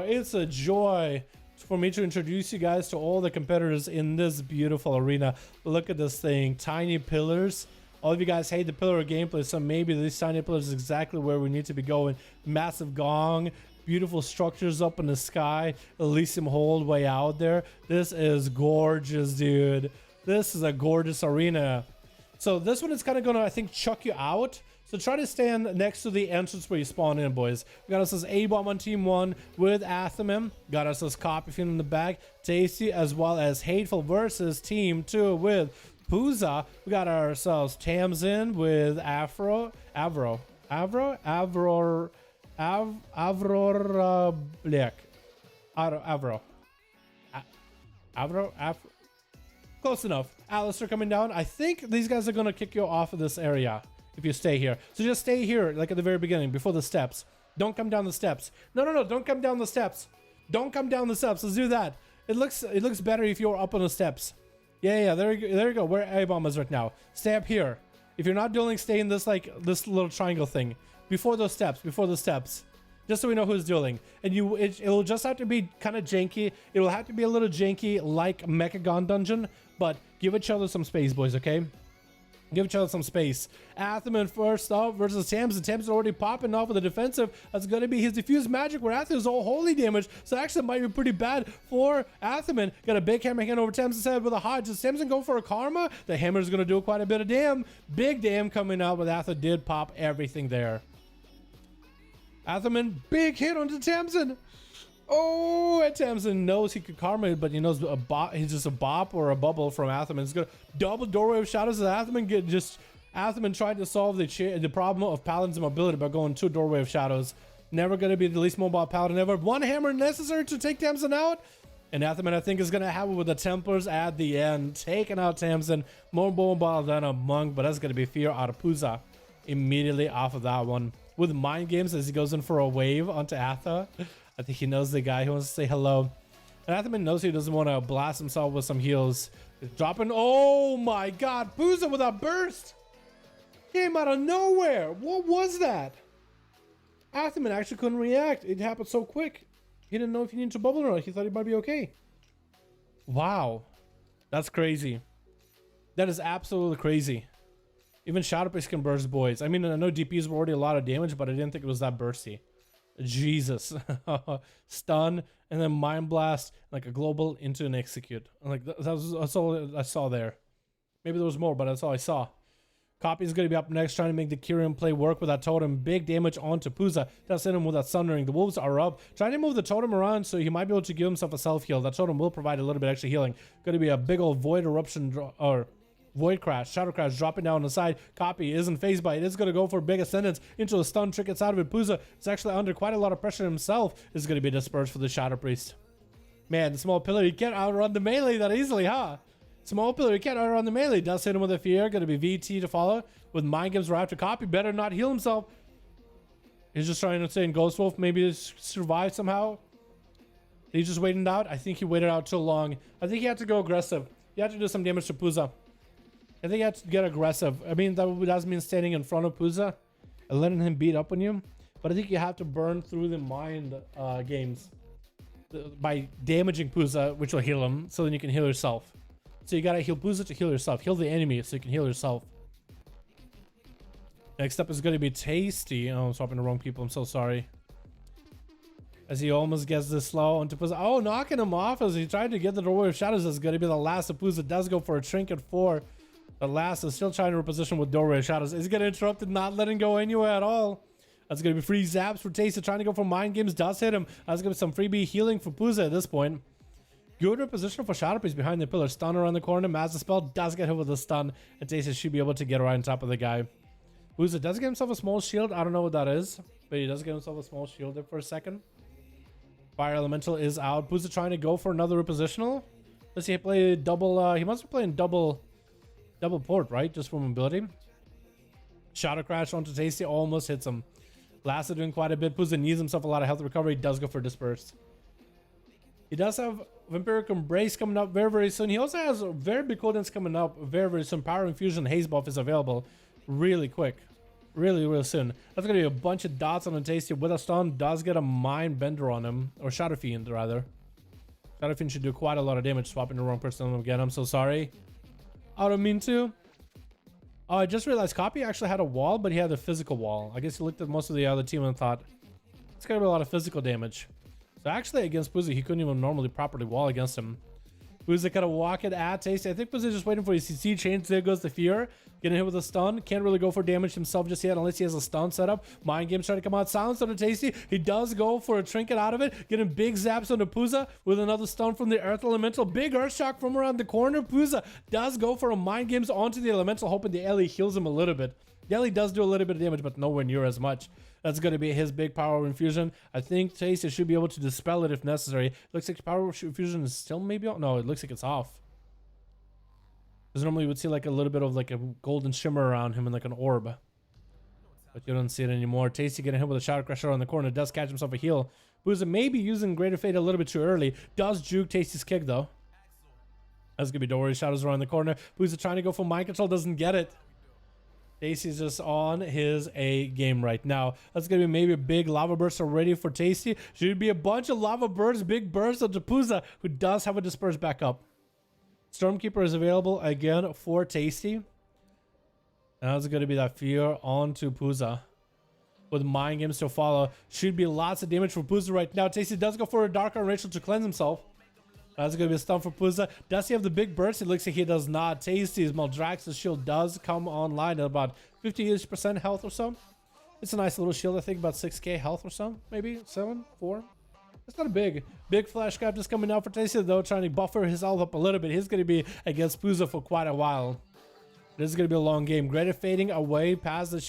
it's a joy for me to introduce you guys to all the competitors in this beautiful arena. Look at this thing, tiny pillars. All of you guys hate the pillar gameplay, so maybe these tiny pillars is exactly where we need to be going. Massive gong, beautiful structures up in the sky, Elysium hold way out there. This is gorgeous, dude. This is a gorgeous arena. So this one is kind of gonna, I think, chuck you out. So try to stand next to the entrance where you spawn in, boys. We got us this A-Bomb on Team 1 with Athomim. Got us this Copyfiend in the back. Tasty, as well as Hateful versus Team 2 with Pooza. We got ourselves Tamsin with Avror, close enough. Alistair coming down. I think these guys are gonna kick you off of this area if you stay here. So just stay here, like at the very beginning, before the steps. Don't come down the steps. No, don't come down the steps. Don't come down the steps. Let's do that. It looks better if you're up on the steps. Yeah, there you go. Where A-Bomb is right now. Stay up here. If you're not dueling, stay in this, like, this little triangle thing. Before those steps, before the steps. Just so we know who's dueling. And it'll just have to be kind of janky. It will have to be a little janky, like Mechagon Dungeon. But give each other some space, boys, okay? Give each other some space. Athomim first up versus Tamsin. Tamsin already popping off with the defensive. That's going to be his diffused magic, where Athomim is all holy damage. So actually might be pretty bad for Athomim. Got a big hammer hand over Tamsin's head with a hodge. Does Tamsin go for a karma? The hammer is going to do quite a bit of damn. Big damn coming out, but Athomim did pop everything there. Athomim, big hit onto Tamsin. Oh, and Tamsin knows he could karma it, but he knows he's just a bop or a bubble from Athomim. It's gonna double doorway of shadows as Athomim tried to solve the problem of Paladin's mobility by going to doorway of shadows. Never gonna be the least mobile Paladin ever. One hammer necessary to take Tamsin out. And Athomim, I think, is gonna have it with the Templars at the end, taking out Tamsin. More mobile than a monk, but that's gonna be fear out of Pooza immediately off of that one. With mind games as he goes in for a wave onto Atha. I think he knows the guy who wants to say hello. And Athomim knows he doesn't want to blast himself with some heals. He's dropping. Oh my god. Pooza with a burst. Came out of nowhere. What was that? Athomim actually couldn't react. It happened so quick. He didn't know if he needed to bubble or not. He thought he might be okay. Wow. That's crazy. That is absolutely crazy. Even Shadow Priest can burst, boys. I mean, I know DPs were already a lot of damage, but I didn't think it was that bursty. Jesus. Stun, and then Mind Blast, like a global into an execute. Like, that's all I saw there. Maybe there was more, but that's all I saw. Copy is going to be up next, trying to make the Kyrian play work with that totem. Big damage onto Pooza. That's in him with that Sundering. The wolves are up. Trying to move the totem around so he might be able to give himself a self-heal. That totem will provide a little bit extra healing. Going to be a big old Void Eruption, or Void Crash, Shadow Crash dropping down on the side. Copy isn't phased by it. It's going to go for big Ascendance into a stun trick. It's out of it. Pooza is actually under quite a lot of pressure himself. Is going to be dispersed for the Shadow Priest. Man, the small pillar, you can't outrun the melee that easily, huh? Small pillar, you can't outrun the melee. Does hit him with a fear. Going to be VT to follow. With Mind Games right after Copy. Better not heal himself. He's just trying to stay in Ghost Wolf. Maybe survive somehow. He's just waiting out. I think he waited out too long. I think he had to go aggressive. He had to do some damage to Pooza. I think you have to get aggressive. I mean, that doesn't mean standing in front of Pooza and letting him beat up on you. But I think you have to burn through the mind games by damaging Pooza, which will heal him, so then you can heal yourself. So you gotta heal Pooza to heal yourself. Heal the enemy so you can heal yourself. Next up is gonna be Tasty. Oh, I'm swapping the wrong people. I'm so sorry. As he almost gets this slow onto Pooza. Oh, knocking him off as he tried to get the doorway of shadows. Is gonna be the last of Pooza. Does go for a trinket 4. The last is still trying to reposition with doorway of shadows. Is gonna interrupt it, not letting go anywhere at all. That's gonna be free zaps for Tasty, trying to go for mind games. Does hit him. That's gonna be some freebie healing for Pooza at this point. Good reposition for Shadow Priest behind the pillar. Stun around the corner. Master spell does get hit with a stun, and Tasty should be able to get right on top of the guy. Pooza does get himself a small shield. I don't know what that is, but he does get himself a small shield there for a second. Fire Elemental is out. Pooza trying to go for another repositional. Let's see, he played double. He must be playing double port, right? Just for mobility. Shadow Crash onto Tasty, almost hits him. Blast doing quite a bit. Pooza needs himself a lot of health recovery. He does go for Dispersed. He does have Vampiric Embrace coming up very, very soon. He also has very big coolness coming up very, very soon. Power Infusion Haze buff is available really quick. really soon. That's gonna be a bunch of dots on a Tasty with a stun. Does get a Mind Bender on him, or Shadow Fiend rather. Shadow Fiend should do quite a lot of damage. Swapping the wrong person again. I'm so sorry. I don't mean to. Oh, I just realized Copy actually had a wall, but he had a physical wall. I guess he looked at most of the other team and thought, it's gonna be a lot of physical damage. So actually against Puza, he couldn't even normally properly wall against him. Puza kind of walk it at Tasty. I think Puza's just waiting for his CC change. There goes the Fear. Getting hit with a stun. Can't really go for damage himself just yet unless he has a stun set up. Mind Game's trying to come out. Silence on the Tasty. He does go for a trinket out of it. Getting big zaps on the Puza with another stun from the Earth Elemental. Big Earth Shock from around the corner. Puza does go for a Mind Games onto the Elemental, hoping the Ellie heals him a little bit. The Ellie does do a little bit of damage, but nowhere near as much. That's going to be his big power infusion. I think Tasty should be able to dispel it if necessary. Looks like power infusion is still maybe on. No, it looks like it's off. Because normally you would see like a little bit of like a golden shimmer around him and like an orb. But you don't see it anymore. Tasty getting hit with a Shadow Crusher on the corner. Does catch himself a heal. Puza maybe using Greater Fate a little bit too early. Does juke Tasty's kick though. That's going to be Dory. Shadows around the corner. Puza trying to go for mind control. Doesn't get it. Tasty's just on his A game right now. That's going to be maybe a big lava burst already for Tasty. Should be a bunch of lava bursts, big bursts of Puza, who does have a disperse back up. Stormkeeper is available again for Tasty. And that's going to be that Fear onto Puza. With Mind Games to follow. Should be lots of damage for Puza right now. Tasty does go for a Dark Arm Rachel to cleanse himself. That's going to be a stun for Puza. Does he have the big burst? It looks like he does not. Tasty's Maldraxxus shield does come online at about 50% health or so. It's a nice little shield. I think about 6k health or so. Maybe 7, 4. It's not a big flash cap just coming out for Tasty though, trying to buffer his health up a little bit. He's going to be against Puza for quite a while. This is going to be a long game. Greater fading away past the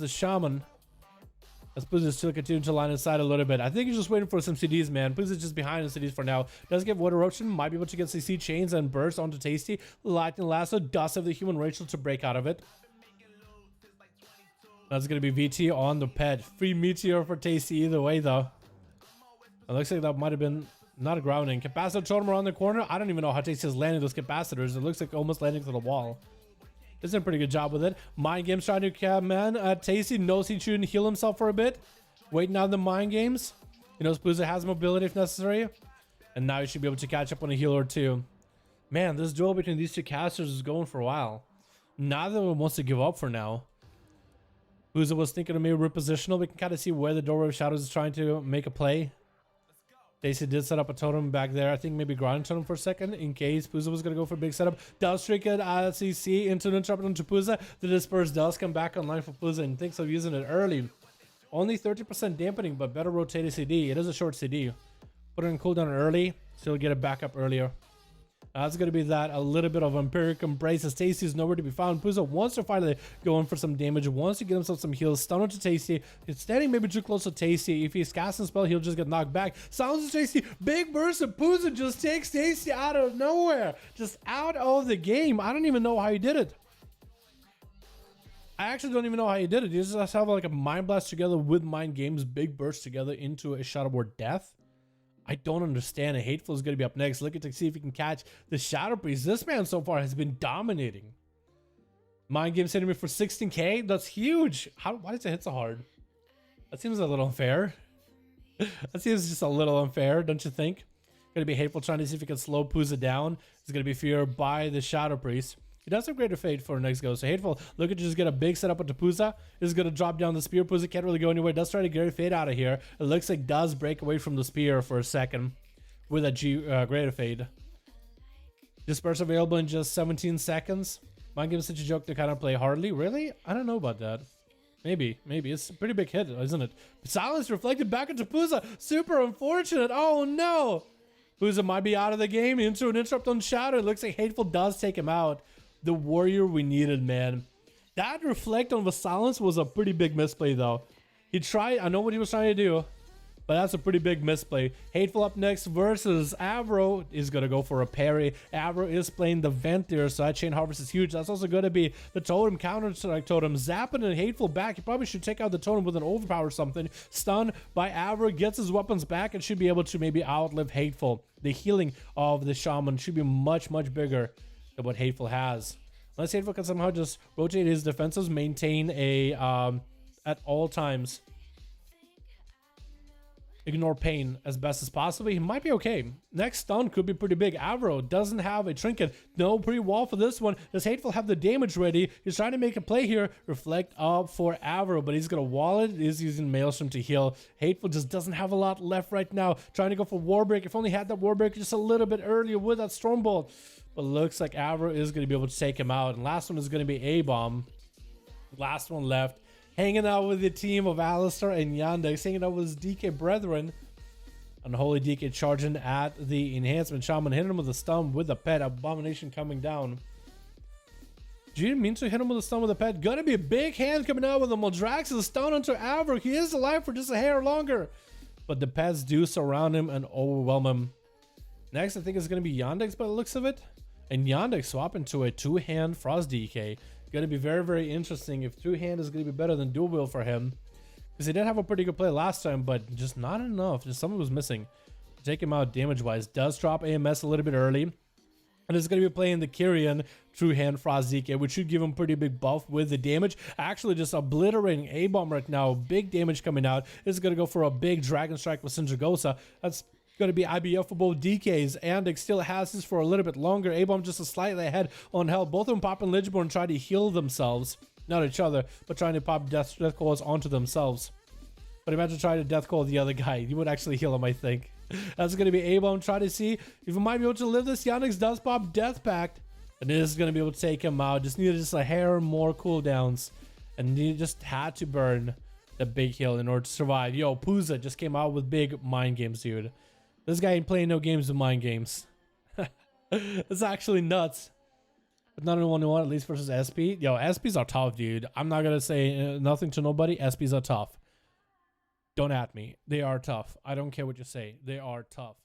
Shaman. As Puza's still continuing to line inside a little bit. I think he's just waiting for some CDs, man. Puza's just behind the CDs for now. Does get Water Eruption. Might be able to get CC chains and burst onto Tasty. Lightning Lasso does have the human Rachel to break out of it. That's going to be VT on the pet. Free Meteor for Tasty either way, though. It looks like that might have been not a grounding. Capacitor Totem around the corner. I don't even know how Tasty is landing those capacitors. It looks like almost landing to the wall. He's done a pretty good job with it. Mind Games trying to cab man. Tasty knows he shouldn't heal himself for a bit. Waiting on the Mind Games. He knows Puza has mobility if necessary. And now he should be able to catch up on a heal or two. Man, this duel between these two casters is going for a while. Neither of them wants to give up for now. Puza was thinking of maybe repositional. We can kind of see where the Doorway of Shadows is trying to make a play. Tasty did set up a totem back there. I think maybe ground totem for a second in case Puza was going to go for a big setup. Does trick it CC into an interrupt onto Puza. The disperse does come back online for Puza and thinks of using it early. Only 30% dampening, but better rotated CD. It is a short CD. Put it in cooldown early, so you'll get it back up earlier. That's going to be that a little bit of Empiric Embrace as Tasty is nowhere to be found. Puza wants to finally go in for some damage, wants to get himself some heals. Stun onto Tasty. He's standing maybe too close to Tasty. If he's casting a spell, he'll just get knocked back. Silence Tasty. Big burst of Puza just takes Tasty out of nowhere. Just out of the game. I don't even know how he did it. I actually don't even know how he did it. He just have like a Mind Blast together with Mind Games. Big burst together into a Shadow Ward death. I don't understand. And Hateful is going to be up next. Looking to see if he can catch the Shadow Priest. This man so far has been dominating. Mind Games hitting me for 16k. That's huge. Why does it hit so hard? That seems a little unfair. That seems just a little unfair, don't you think? Going to be Hateful trying to see if he can slow Puza down. It's going to be feared by the Shadow Priest. He does have Greater Fate for next go. So Hateful looking to just get a big setup onto Puza. Is going to drop down the spear. Puza can't really go anywhere. Does try to Greater Fate out of here. It looks like does break away from the spear for a second with a Greater Fate. Disperse available in just 17 seconds. Mind Games such a joke to kind of play hardly. Really? I don't know about that. Maybe. It's a pretty big hit, isn't it? Silence reflected back into Puza. Super unfortunate. Oh no. Puza might be out of the game. Into an interrupt on Shadow. It looks like Hateful does take him out. The warrior we needed, man. That reflect on the silence was a pretty big misplay, though. He tried. I know what he was trying to do, but that's a pretty big misplay. Hateful up next versus Avro is going to go for a parry. Avro is playing the vent there, so that Chain Harvest is huge. That's also going to be the totem, counter-strike totem. Zapping and Hateful back. He probably should take out the totem with an overpower or something. Stunned by Avro, gets his weapons back and should be able to maybe outlive Hateful. The healing of the Shaman should be much, much bigger than what Hateful has. Unless Hateful can somehow just rotate his defenses, maintain a at all times ignore pain as best as possible, he might be okay. Next stun could be pretty big. Avro doesn't have a trinket. No pre-wall for this one. Does Hateful have the damage ready? He's trying to make a play here. Reflect up for Avro, but he's going to wall it. He's using Maelstrom to heal. Hateful just doesn't have a lot left right now. Trying to go for Warbreak. If only had that Warbreak just a little bit earlier with that Stormbolt. But looks like Avro is going to be able to take him out. And last one is going to be A-Bomb. Last one left. Hanging out with the team of Alistar and Yandex, hanging out with his DK brethren. Unholy DK charging at the enhancement shaman, hitting him with a stun with the pet. Abomination coming down. Do you mean to hit him with a stun with the pet? Gonna be a big hand coming out with the Moldrax is a stun onto Avro. He is alive for just a hair longer. But the pets do surround him and overwhelm him. Next, I think it's gonna be Yandex by the looks of it. And Yandex swap into a two-hand Frost DK. Gonna be very, very interesting if two-hand is gonna be better than dual wield for him, because he did have a pretty good play last time, but just not enough. Just something was missing. Take him out damage wise. Does drop AMS a little bit early, and is gonna be playing the Kyrian two-hand Frost DK, which should give him pretty big buff with the damage. Actually just obliterating A-Bomb right now. Big damage coming out. This is gonna go for a big Dragon Strike with Sindragosa. That's going to be IBF for both DKs. And still has this for a little bit longer. A-Bomb just a slightly ahead on health. Both of them popping Lichborn, trying to heal themselves. Not each other, but trying to pop death calls onto themselves. But imagine trying to death call the other guy. You would actually heal him, I think. That's going to be A-Bomb. Try to see if he might be able to live this. Yandex does pop Death Pact. And this is going to be able to take him out. Just needed just a hair more cooldowns. And he just had to burn the big heal in order to survive. Yo, Pooza just came out with big mind games, dude. This guy ain't playing no games with mind games. It's actually nuts. But not only one, at least versus SP. Yo, SPs are tough, dude. I'm not gonna say nothing to nobody. SPs are tough. Don't at me. They are tough. I don't care what you say. They are tough.